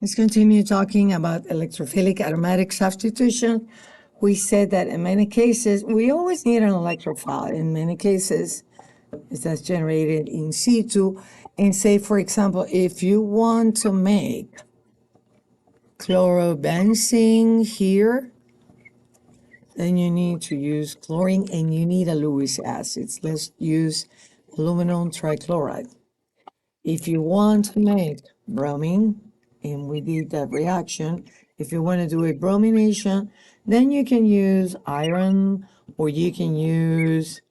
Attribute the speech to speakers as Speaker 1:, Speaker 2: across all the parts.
Speaker 1: Let's continue talking about electrophilic aromatic substitution. We said that in many cases, we always need an electrophile. In many cases, that's generated in situ. And say, for example, if you want to make chlorobenzene here, then you need to use chlorine and you need a Lewis acid. Let's use aluminum trichloride. If you want to make bromine, and we did that reaction, if you want to do a bromination, then you can use iron, or you can use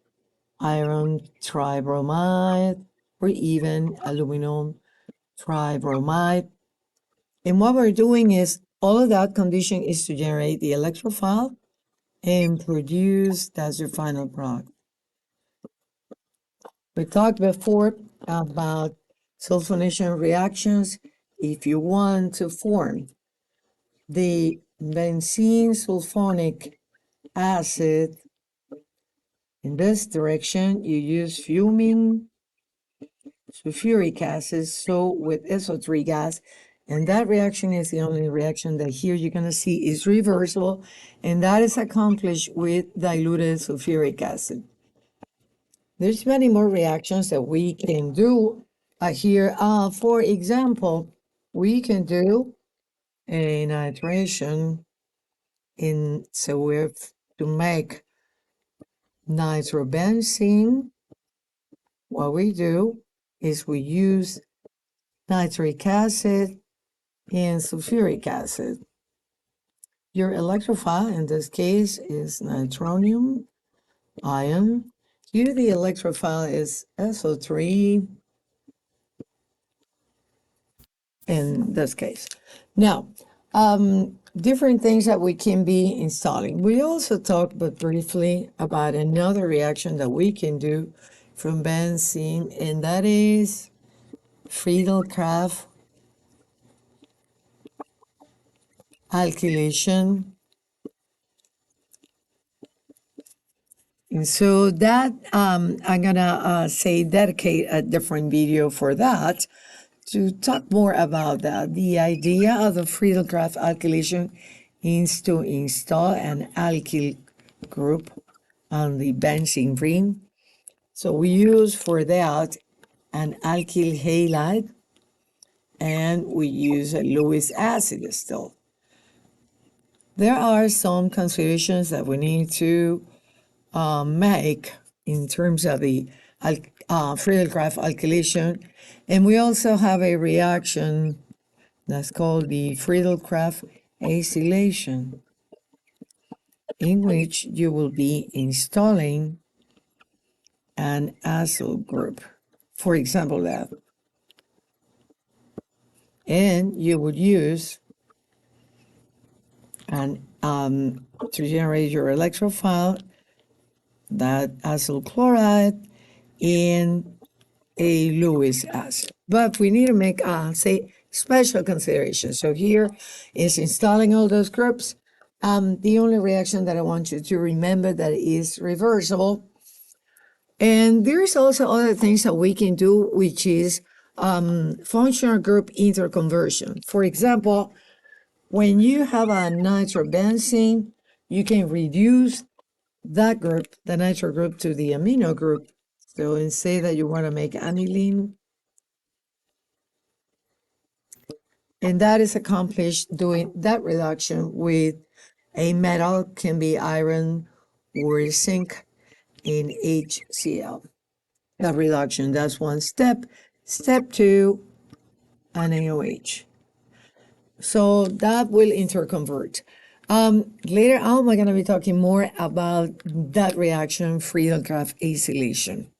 Speaker 1: iron tribromide, or even aluminum tribromide. And what we're doing is, all of that condition is to generate the electrophile and produce, that's your final product. We talked before about sulfonation reactions. If you want to form the benzene sulfonic acid in this direction, you use fuming sulfuric acid, so with SO3 gas, and that reaction is the only reaction that here you're going to see is reversible, and that is accomplished with diluted sulfuric acid. There's many more reactions that we can do here. For example, we can do a nitration so we have to make nitrobenzene. What we do is we use nitric acid and sulfuric acid. Your electrophile in this case is nitronium ion. Here the electrophile is SO3 in this case. Now, different things that we can be installing. We also talked but briefly about another reaction that we can do from benzene, and that is Friedel-Craft alkylation. And so that I'm gonna dedicate a different video for that to talk more about that. The idea of the Friedel-Craft alkylation is to install an alkyl group on the benzene ring. So we use for that an alkyl halide, and we use a Lewis acid still. There are some considerations that we need to make in terms of the Friedel-Craft alkylation, and we also have a reaction that's called the Friedel-Craft acylation, in which you will be installing an acyl group, for example that, and you would use an to generate your electrophile, that acyl chloride in a Lewis acid. But we need to make, special considerations. So here is installing all those groups. The only reaction that I want you to remember that is reversible. And there's also other things that we can do, which is functional group interconversion. For example, when you have a nitrobenzene, you can reduce that group, the nitro group, to the amino group. So, and say that you want to make aniline, and that is accomplished doing that reduction with a metal, can be iron or zinc, in HCl. That reduction, that's one step. Step two, an AOH. So that will interconvert. Later on, we're going to be talking more about that reaction, Friedel-Craft acylation.